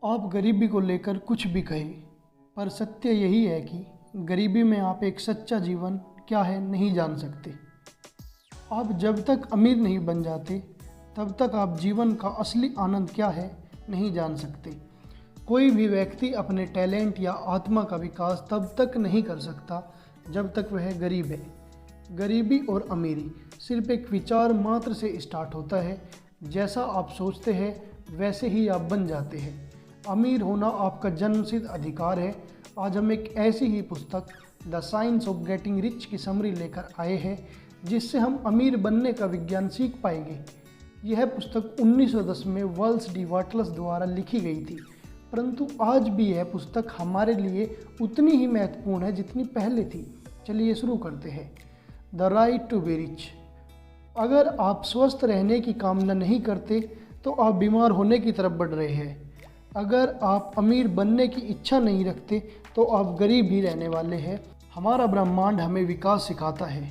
आप गरीबी को लेकर कुछ भी कहें, पर सत्य यही है कि गरीबी में आप एक सच्चा जीवन क्या है नहीं जान सकते। आप जब तक अमीर नहीं बन जाते तब तक आप जीवन का असली आनंद क्या है नहीं जान सकते। कोई भी व्यक्ति अपने टैलेंट या आत्मा का विकास तब तक नहीं कर सकता जब तक वह गरीब है। गरीबी और अमीरी सिर्फ एक विचार मात्र से स्टार्ट होता है। जैसा आप सोचते हैं वैसे ही आप बन जाते हैं। अमीर होना आपका जन्मसिद्ध अधिकार है। आज हम एक ऐसी ही पुस्तक the science of getting rich की समरी लेकर आए हैं जिससे हम अमीर बनने का विज्ञान सीख पाएंगे। यह पुस्तक 1910 में वर्ल्स डी वाटलस द्वारा लिखी गई थी, परंतु आज भी यह पुस्तक हमारे लिए उतनी ही महत्वपूर्ण है जितनी पहले थी। चलिए शुरू करते हैं। The right to be rich. अगर आप स्वस्थ रहने की कामना नहीं करते तो आप बीमार होने की तरफ बढ़ रहे हैं। अगर आप अमीर बनने की इच्छा नहीं रखते तो आप गरीब ही रहने वाले हैं। हमारा ब्रह्मांड हमें विकास सिखाता है।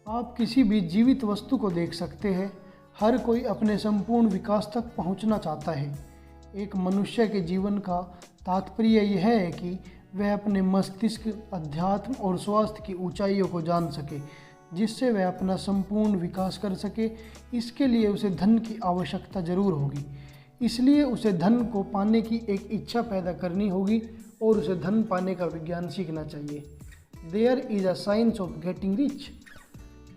आप किसी भी जीवित वस्तु को देख सकते हैं। हर कोई अपने संपूर्ण विकास तक पहुंचना चाहता है। एक मनुष्य के जीवन का तात्पर्य यह है कि वह अपने मस्तिष्क, अध्यात्म और स्वास्थ्य की ऊंचाइयों को जान सके, जिससे वह अपना संपूर्ण विकास कर सके। इसके लिए उसे धन की आवश्यकता जरूर होगी, इसलिए उसे धन को पाने की एक इच्छा पैदा करनी होगी और उसे धन पाने का विज्ञान सीखना चाहिए। There is a science of getting rich.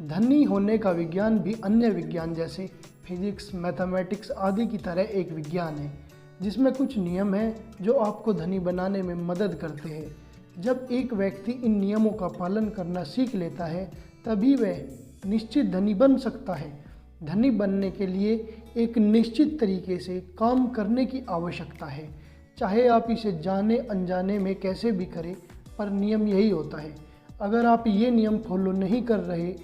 धनी होने का विज्ञान भी अन्य विज्ञान जैसे फिजिक्स, मैथमेटिक्स आदि की तरह एक विज्ञान है जिसमें कुछ नियम हैं जो आपको धनी बनाने में मदद करते हैं। जब एक व्यक्ति इन नियमों का पालन करना सीख लेता है तभी वह निश्चित धनी बन सकता है। धनी बनने के लिए एक निश्चित तरीके से काम करने की आवश्यकता है, चाहे आप इसे जाने अनजाने में कैसे भी करें, पर नियम यही होता है। अगर आप ये नियम फॉलो नहीं कर रहे,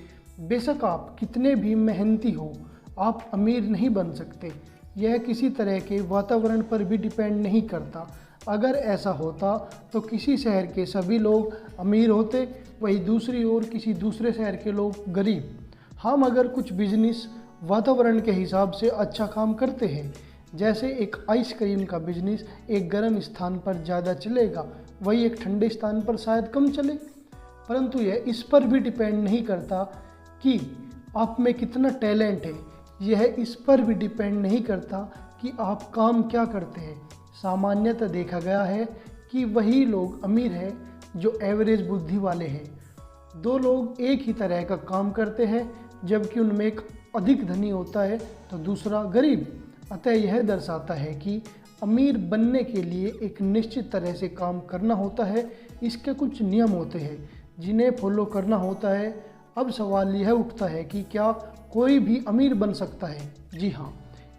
बेशक आप कितने भी मेहनती हो, आप अमीर नहीं बन सकते। यह किसी तरह के वातावरण पर भी डिपेंड नहीं करता। अगर ऐसा होता तो किसी शहर के सभी लोग अमीर होते, वही दूसरी ओर किसी दूसरे शहर के लोग गरीब। हम अगर कुछ बिजनेस वातावरण के हिसाब से अच्छा काम करते हैं, जैसे एक आइसक्रीम का बिजनेस एक गर्म स्थान पर ज़्यादा चलेगा, वही एक ठंडे स्थान पर शायद कम चले। परंतु यह इस पर भी डिपेंड नहीं करता कि आप में कितना टैलेंट है। यह इस पर भी डिपेंड नहीं करता कि आप काम क्या करते हैं। सामान्यतः देखा गया है कि वही लोग अमीर हैं जो एवरेज बुद्धि वाले हैं। दो लोग एक ही तरह का काम करते हैं, जबकि उनमें एक अधिक धनी होता है तो दूसरा गरीब। अतः यह दर्शाता है कि अमीर बनने के लिए एक निश्चित तरह से काम करना होता है। इसके कुछ नियम होते हैं जिन्हें फॉलो करना होता है। अब सवाल यह उठता है कि क्या कोई भी अमीर बन सकता है? जी हाँ,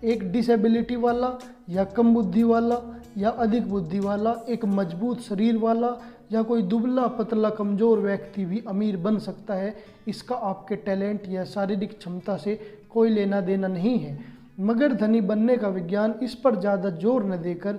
एक डिसेबिलिटी वाला या कम बुद्धि वाला या अधिक बुद्धि वाला, एक मजबूत शरीर वाला या कोई दुबला पतला कमज़ोर व्यक्ति भी अमीर बन सकता है। इसका आपके टैलेंट या शारीरिक क्षमता से कोई लेना देना नहीं है। मगर धनी बनने का विज्ञान इस पर ज़्यादा जोर न देकर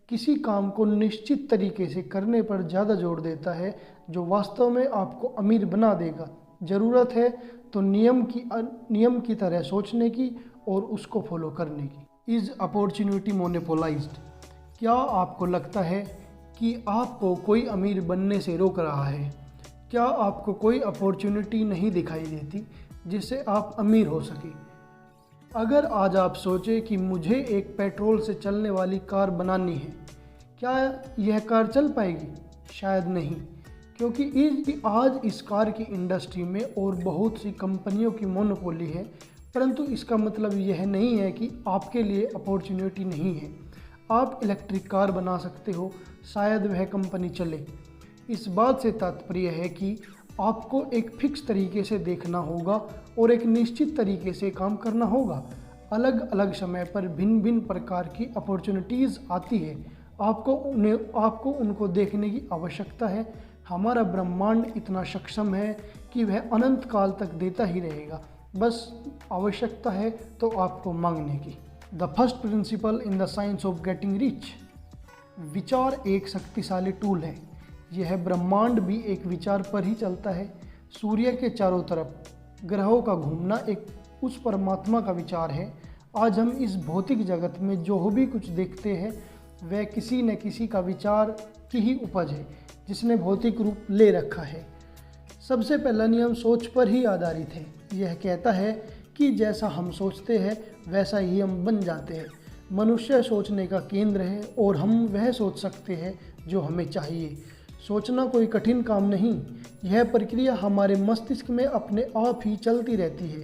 किसी काम को निश्चित तरीके से करने पर ज़्यादा जोर देता है जो वास्तव में आपको अमीर बना देगा। ज़रूरत है तो नियम की तरह सोचने की और उसको फॉलो करने की। Is opportunity monopolised. क्या आपको लगता है कि आपको कोई अमीर बनने से रोक रहा है? क्या आपको कोई अपॉर्चुनिटी नहीं दिखाई देती जिससे आप अमीर हो सके? अगर आज आप सोचें कि मुझे एक पेट्रोल से चलने वाली कार बनानी है, क्या यह कार चल पाएगी? शायद नहीं, क्योंकि आज इस कार की इंडस्ट्री में और बहुत सी कंपनियों की मोनोपोली है। परंतु इसका मतलब यह नहीं है कि आपके लिए अपॉर्चुनिटी नहीं है। आप इलेक्ट्रिक कार बना सकते हो, शायद वह कंपनी चले। इस बात से तात्पर्य है कि आपको एक फिक्स तरीके से देखना होगा और एक निश्चित तरीके से काम करना होगा। अलग अलग समय पर भिन्न भिन्न प्रकार की अपॉर्चुनिटीज़ आती है। आपको उनको देखने की आवश्यकता है। हमारा ब्रह्मांड इतना सक्षम है कि वह अनंत काल तक देता ही रहेगा, बस आवश्यकता है तो आपको मांगने की। The first principle in the science of getting rich. विचार एक शक्तिशाली टूल है। यह ब्रह्मांड भी एक विचार पर ही चलता है। सूर्य के चारों तरफ ग्रहों का घूमना एक उस परमात्मा का विचार है। आज हम इस भौतिक जगत में जो भी कुछ देखते हैं वह किसी न किसी का विचार की ही उपज है जिसने भौतिक रूप ले रखा है। सबसे पहला नियम सोच पर ही आधारित है। यह कहता है कि जैसा हम सोचते हैं वैसा ही हम बन जाते हैं। मनुष्य सोचने का केंद्र है और हम वह सोच सकते हैं जो हमें चाहिए। सोचना कोई कठिन काम नहीं, यह प्रक्रिया हमारे मस्तिष्क में अपने आप ही चलती रहती है।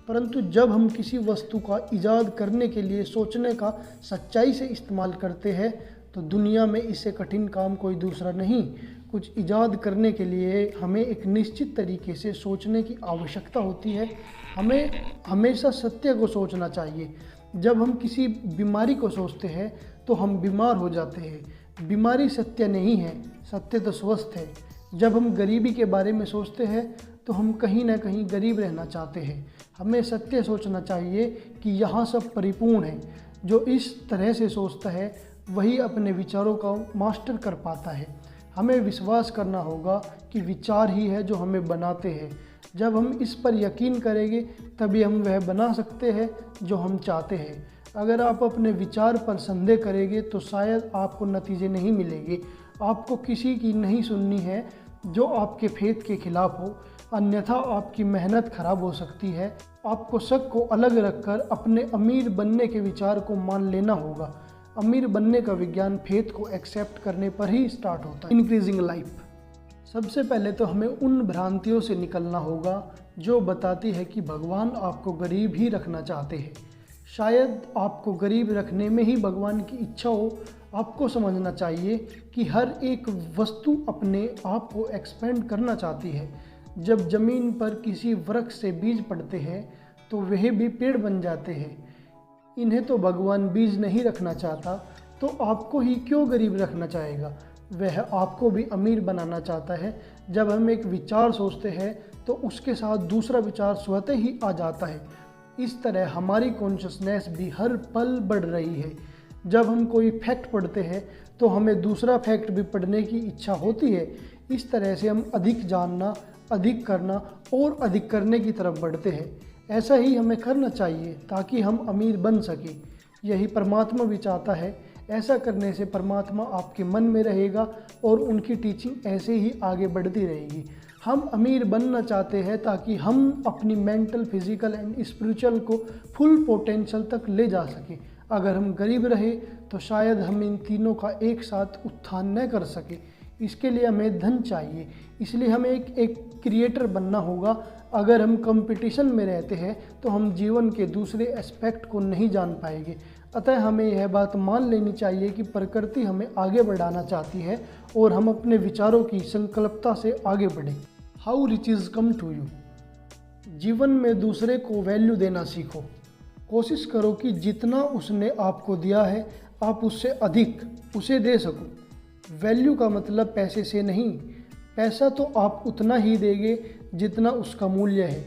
परंतु जब हम किसी वस्तु का इजाद करने के लिए सोचने का सच्चाई से इस्तेमाल करते हैं तो दुनिया में इससे कठिन काम कोई दूसरा नहीं। कुछ इजाद करने के लिए हमें एक निश्चित तरीके से सोचने की आवश्यकता होती है। हमें हमेशा सत्य को सोचना चाहिए। जब हम किसी बीमारी को सोचते हैं तो हम बीमार हो जाते हैं। बीमारी सत्य नहीं है, सत्य तो स्वस्थ है। जब हम गरीबी के बारे में सोचते हैं तो हम कहीं ना कहीं गरीब रहना चाहते हैं। हमें सत्य सोचना चाहिए कि यहाँ सब परिपूर्ण है। जो इस तरह से सोचता है वही अपने विचारों का मास्टर कर पाता है। हमें विश्वास करना होगा कि विचार ही है जो हमें बनाते हैं। जब हम इस पर यकीन करेंगे तभी हम वह बना सकते हैं जो हम चाहते हैं। अगर आप अपने विचार पर संदेह करेंगे तो शायद आपको नतीजे नहीं मिलेंगे। आपको किसी की नहीं सुननी है जो आपके फेथ के खिलाफ हो, अन्यथा आपकी मेहनत खराब हो सकती है। आपको शक को अलग रखकर अपने अमीर बनने के विचार को मान लेना होगा। अमीर बनने का विज्ञान फेथ को एक्सेप्ट करने पर ही स्टार्ट होता है। Increasing life. सबसे पहले तो हमें उन भ्रांतियों से निकलना होगा जो बताती है कि भगवान आपको गरीब ही रखना चाहते हैं। शायद आपको गरीब रखने में ही भगवान की इच्छा हो। आपको समझना चाहिए कि हर एक वस्तु अपने आप को एक्सपेंड करना चाहती है। जब ज़मीन पर किसी वृक्ष से बीज पड़ते हैं तो वह भी पेड़ बन जाते हैं। इन्हें तो भगवान बीज नहीं रखना चाहता, तो आपको ही क्यों गरीब रखना चाहेगा। वह आपको भी अमीर बनाना चाहता है। जब हम एक विचार सोचते हैं तो उसके साथ दूसरा विचार स्वतः ही आ जाता है। इस तरह हमारी कॉन्शियसनेस भी हर पल बढ़ रही है। जब हम कोई फैक्ट पढ़ते हैं तो हमें दूसरा फैक्ट भी पढ़ने की इच्छा होती है। इस तरह से हम अधिक जानना, अधिक करना और अधिक करने की तरफ बढ़ते हैं। ऐसा ही हमें करना चाहिए ताकि हम अमीर बन सकें। यही परमात्मा भी चाहता है। ऐसा करने से परमात्मा आपके मन में रहेगा और उनकी टीचिंग ऐसे ही आगे बढ़ती रहेगी। हम अमीर बनना चाहते हैं ताकि हम अपनी मेंटल, फिजिकल एंड स्पिरिचुअल को फुल पोटेंशियल तक ले जा सकें। अगर हम गरीब रहे तो शायद हम इन तीनों का एक साथ उत्थान न कर सके। इसके लिए हमें धन चाहिए, इसलिए हमें एक क्रिएटर बनना होगा। अगर हम कंपटीशन में रहते हैं तो हम जीवन के दूसरे एस्पेक्ट को नहीं जान पाएंगे। अतः हमें यह बात मान लेनी चाहिए कि प्रकृति हमें आगे बढ़ाना चाहती है और हम अपने विचारों की संकल्पता से आगे बढ़ें। How riches come to you. जीवन में दूसरे को वैल्यू देना सीखो। कोशिश करो कि जितना उसने आपको दिया है आप उससे अधिक उसे दे सको। वैल्यू का मतलब पैसे से नहीं। पैसा तो आप उतना ही देंगे जितना उसका मूल्य है।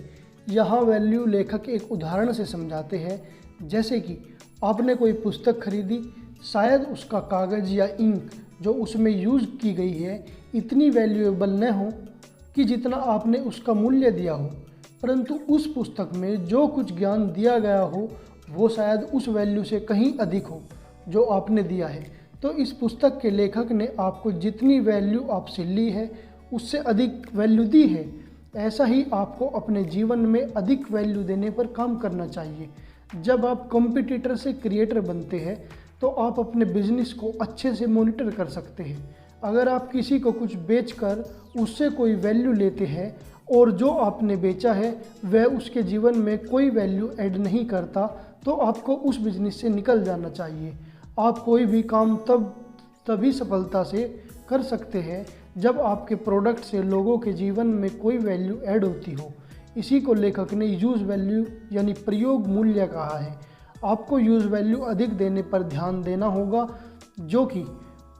यहाँ वैल्यू लेखक एक उदाहरण से समझाते हैं। जैसे कि आपने कोई पुस्तक खरीदी, शायद उसका कागज़ या इंक जो उसमें यूज़ की गई है इतनी वैल्यूएबल न हो कि जितना आपने उसका मूल्य दिया हो, परंतु उस पुस्तक में जो कुछ ज्ञान दिया गया हो वो शायद उस वैल्यू से कहीं अधिक हो जो आपने दिया है। तो इस पुस्तक के लेखक ने आपको जितनी वैल्यू आपसे ली है उससे अधिक वैल्यू दी है। ऐसा ही आपको अपने जीवन में अधिक वैल्यू देने पर काम करना चाहिए। जब आप कॉम्पिटिटर से क्रिएटर बनते हैं तो आप अपने बिजनेस को अच्छे से मॉनिटर कर सकते हैं। अगर आप किसी को कुछ बेचकर उससे कोई वैल्यू लेते हैं और जो आपने बेचा है वह उसके जीवन में कोई वैल्यू ऐड नहीं करता, तो आपको उस बिजनेस से निकल जाना चाहिए। आप कोई भी काम तभी सफलता से कर सकते हैं जब आपके प्रोडक्ट से लोगों के जीवन में कोई वैल्यू ऐड होती हो। इसी को लेखक ने यूज़ वैल्यू यानी प्रयोग मूल्य कहा है। आपको यूज़ वैल्यू अधिक देने पर ध्यान देना होगा जो कि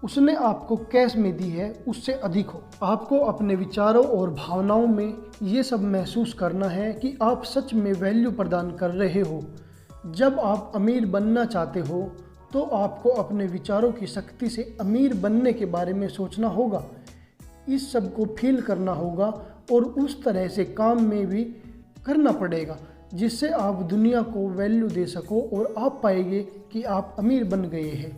उसने आपको कैश में दी है उससे अधिक हो। आपको अपने विचारों और भावनाओं में ये सब महसूस करना है कि आप सच में वैल्यू प्रदान कर रहे हो। जब आप अमीर बनना चाहते हो तो आपको अपने विचारों की शक्ति से अमीर बनने के बारे में सोचना होगा। इस सब को फील करना होगा और उस तरह से काम में भी करना पड़ेगा जिससे आप दुनिया को वैल्यू दे सको और आप पाएंगे कि आप अमीर बन गए हैं।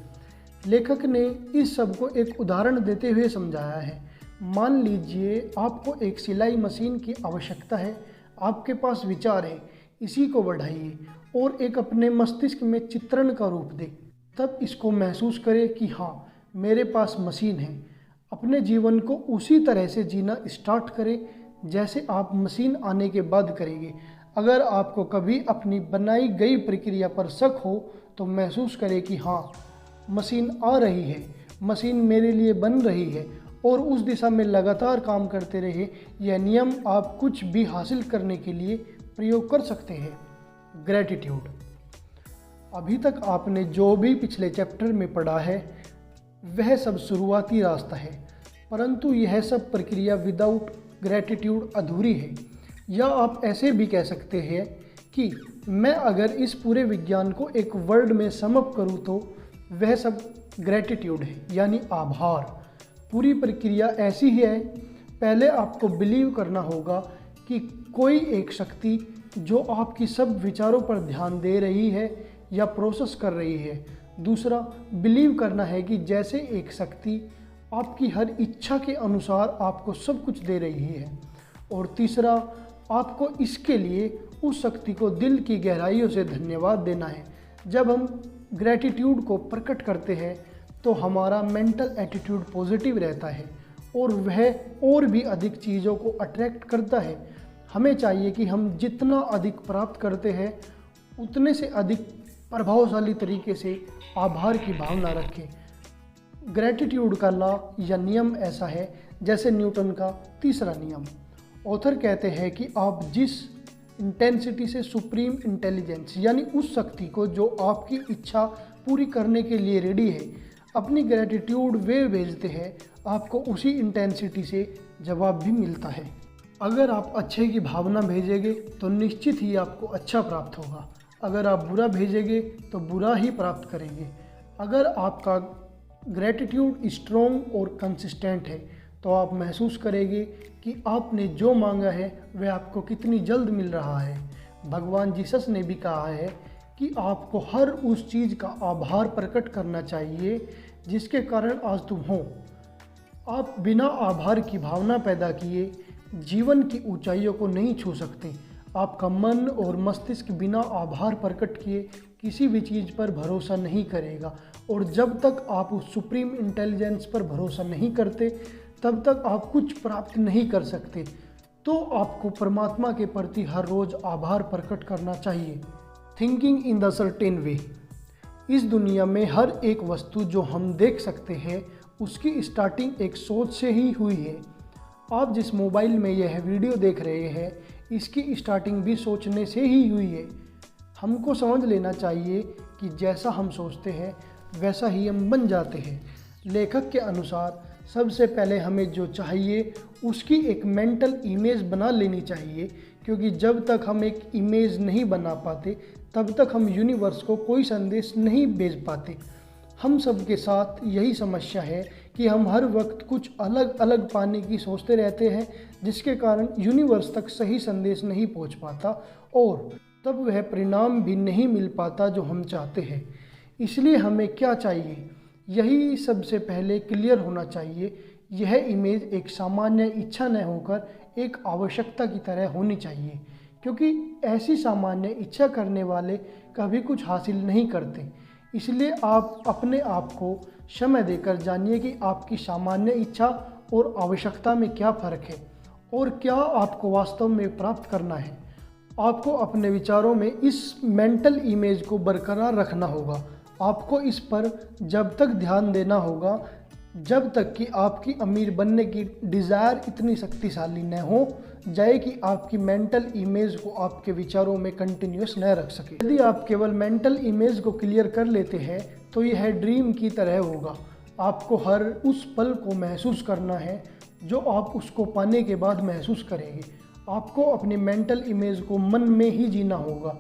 लेखक ने इस सब को एक उदाहरण देते हुए समझाया है। मान लीजिए आपको एक सिलाई मशीन की आवश्यकता है, आपके पास विचार है, इसी को बढ़ाइए और एक अपने मस्तिष्क में चित्रण का रूप दें। तब इसको महसूस करें कि हाँ, मेरे पास मशीन है। अपने जीवन को उसी तरह से जीना स्टार्ट करें जैसे आप मशीन आने के बाद करेंगे। अगर आपको कभी अपनी बनाई गई प्रक्रिया पर शक हो तो महसूस करें कि हाँ, मशीन आ रही है, मशीन मेरे लिए बन रही है, और उस दिशा में लगातार काम करते रहे। यह नियम आप कुछ भी हासिल करने के लिए प्रयोग कर सकते हैं। ग्रैटिट्यूड। अभी तक आपने जो भी पिछले चैप्टर में पढ़ा है वह सब शुरुआती रास्ता है, परंतु यह सब प्रक्रिया विदाउट ग्रैटिट्यूड अधूरी है। या आप ऐसे भी कह सकते हैं कि मैं अगर इस पूरे विज्ञान को एक वर्ड में सम अप करूँ तो वह सब ग्रैटिट्यूड है, यानी आभार। पूरी प्रक्रिया ऐसी ही है। पहले आपको बिलीव करना होगा कि कोई एक शक्ति जो आपकी सब विचारों पर ध्यान दे रही है या प्रोसेस कर रही है। दूसरा, बिलीव करना है कि जैसे एक शक्ति आपकी हर इच्छा के अनुसार आपको सब कुछ दे रही है। और तीसरा, आपको इसके लिए उस शक्ति को दिल की गहराइयों से धन्यवाद देना है। जब हम ग्रैटिट्यूड को प्रकट करते हैं तो हमारा मेंटल एटीट्यूड पॉजिटिव रहता है और वह और भी अधिक चीज़ों को अट्रैक्ट करता है। हमें चाहिए कि हम जितना अधिक प्राप्त करते हैं उतने से अधिक प्रभावशाली तरीके से आभार की भावना रखें। ग्रैटिट्यूड का लॉ या नियम ऐसा है जैसे न्यूटन का तीसरा नियम। ऑथर कहते हैं कि आप जिस इंटेंसिटी से सुप्रीम इंटेलिजेंस यानी उस शक्ति को जो आपकी इच्छा पूरी करने के लिए रेडी है अपनी ग्रैटिट्यूड वे भेजते हैं, आपको उसी इंटेंसिटी से जवाब भी मिलता है। अगर आप अच्छे की भावना भेजेंगे तो निश्चित ही आपको अच्छा प्राप्त होगा। अगर आप बुरा भेजेंगे तो बुरा ही प्राप्त करेंगे। अगर आपका ग्रैटिट्यूड स्ट्रॉन्ग और कंसिस्टेंट है तो आप महसूस करेंगे कि आपने जो मांगा है वह आपको कितनी जल्द मिल रहा है। भगवान जीसस ने भी कहा है कि आपको हर उस चीज़ का आभार प्रकट करना चाहिए जिसके कारण आज तुम हो। आप बिना आभार की भावना पैदा किए जीवन की ऊंचाइयों को नहीं छू सकते। आपका मन और मस्तिष्क बिना आभार प्रकट किए किसी भी चीज़ पर भरोसा नहीं करेगा, और जब तक आप उस सुप्रीम इंटेलिजेंस पर भरोसा नहीं करते तब तक आप कुछ प्राप्त नहीं कर सकते। तो आपको परमात्मा के प्रति हर रोज़ आभार प्रकट करना चाहिए। Thinking in the certain way. इस दुनिया में हर एक वस्तु जो हम देख सकते हैं उसकी स्टार्टिंग एक सोच से ही हुई है। आप जिस मोबाइल में यह वीडियो देख रहे हैं इसकी स्टार्टिंग भी सोचने से ही हुई है। हमको समझ लेना चाहिए कि जैसा हम सोचते हैं वैसा ही हम बन जाते हैं। लेखक के अनुसार सबसे पहले हमें जो चाहिए उसकी एक मेंटल इमेज बना लेनी चाहिए, क्योंकि जब तक हम एक इमेज नहीं बना पाते तब तक हम यूनिवर्स को कोई संदेश नहीं भेज पाते। हम सब के साथ यही समस्या है कि हम हर वक्त कुछ अलग अलग पाने की सोचते रहते हैं, जिसके कारण यूनिवर्स तक सही संदेश नहीं पहुंच पाता और तब वह परिणाम भी नहीं मिल पाता जो हम चाहते हैं। इसलिए हमें क्या चाहिए, यही सबसे पहले क्लियर होना चाहिए। यह इमेज एक सामान्य इच्छा न होकर एक आवश्यकता की तरह होनी चाहिए, क्योंकि ऐसी सामान्य इच्छा करने वाले कभी कुछ हासिल नहीं करते। इसलिए आप अपने आप को समय देकर जानिए कि आपकी सामान्य इच्छा और आवश्यकता में क्या फ़र्क है और क्या आपको वास्तव में प्राप्त करना है। आपको अपने विचारों में इस मेंटल इमेज को बरकरार रखना होगा। आपको इस पर जब तक ध्यान देना होगा जब तक कि आपकी अमीर बनने की डिज़ायर इतनी शक्तिशाली न हो जाए कि आपकी मेंटल इमेज को आपके विचारों में कंटिन्यूस न रख सके। यदि आप केवल मेंटल इमेज को क्लियर कर लेते हैं तो यह ड्रीम की तरह होगा। आपको हर उस पल को महसूस करना है जो आप उसको पाने के बाद महसूस करेंगे। आपको अपनी मेंटल इमेज को मन में ही जीना होगा।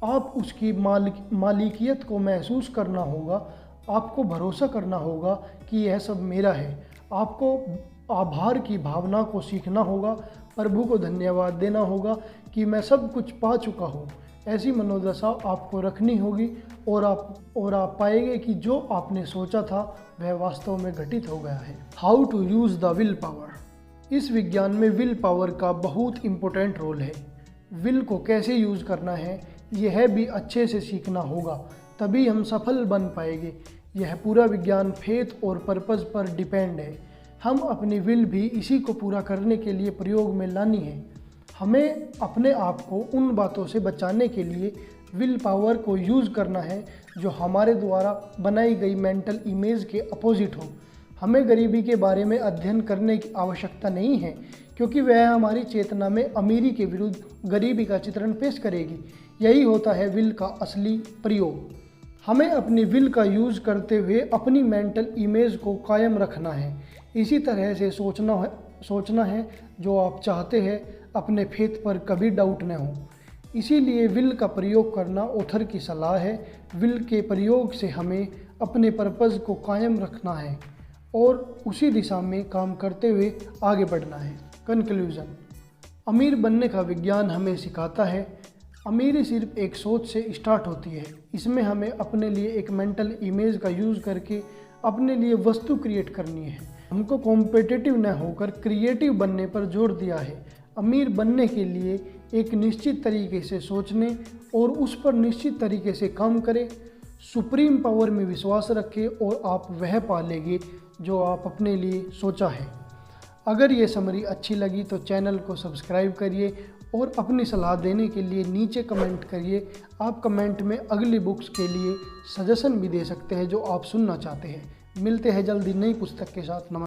आप उसकी मालिकियत को महसूस करना होगा। आपको भरोसा करना होगा कि यह सब मेरा है। आपको आभार की भावना को सीखना होगा। प्रभु को धन्यवाद देना होगा कि मैं सब कुछ पा चुका हूँ। ऐसी मनोदशा आपको रखनी होगी और आप पाएंगे कि जो आपने सोचा था वह वास्तव में घटित हो गया है। How to use the will power. इस विज्ञान में विल पावर का बहुत इम्पोर्टेंट रोल है। विल को कैसे यूज़ करना है यह भी अच्छे से सीखना होगा, तभी हम सफल बन पाएंगे। यह पूरा विज्ञान फेथ और पर्पज़ पर डिपेंड है। हम अपनी विल भी इसी को पूरा करने के लिए प्रयोग में लानी है। हमें अपने आप को उन बातों से बचाने के लिए विल पावर को यूज़ करना है जो हमारे द्वारा बनाई गई मेंटल इमेज के अपोजिट हो। हमें गरीबी के बारे में अध्ययन करने की आवश्यकता नहीं है, क्योंकि वह हमारी चेतना में अमीरी के विरुद्ध गरीबी का चित्रण पेश करेगी। यही होता है विल का असली प्रयोग। हमें अपनी विल का यूज़ करते हुए अपनी मेंटल इमेज को कायम रखना है। इसी तरह से सोचना है जो आप चाहते हैं, अपने फेथ पर कभी डाउट न हो। इसीलिए विल का प्रयोग करना ऑथर की सलाह है। विल के प्रयोग से हमें अपने पर्पज़ को कायम रखना है और उसी दिशा में काम करते हुए आगे बढ़ना है। कंक्लूजन। अमीर बनने का विज्ञान हमें सिखाता है अमीरी सिर्फ एक सोच से स्टार्ट होती है। इसमें हमें अपने लिए एक मेंटल इमेज का यूज़ करके अपने लिए वस्तु क्रिएट करनी है। हमको कॉम्पिटिटिव न होकर क्रिएटिव बनने पर जोर दिया है। अमीर बनने के लिए एक निश्चित तरीके से सोचने और उस पर निश्चित तरीके से काम करें। सुप्रीम पावर में विश्वास रखें और आप वह पा लेंगे जो आप अपने लिए सोचा है। अगर ये समरी अच्छी लगी तो चैनल को सब्सक्राइब करिए और अपनी सलाह देने के लिए नीचे कमेंट करिए। आप कमेंट में अगली बुक्स के लिए सजेशन भी दे सकते हैं जो आप सुनना चाहते हैं। मिलते हैं जल्दी नई पुस्तक के साथ। नमस्कार।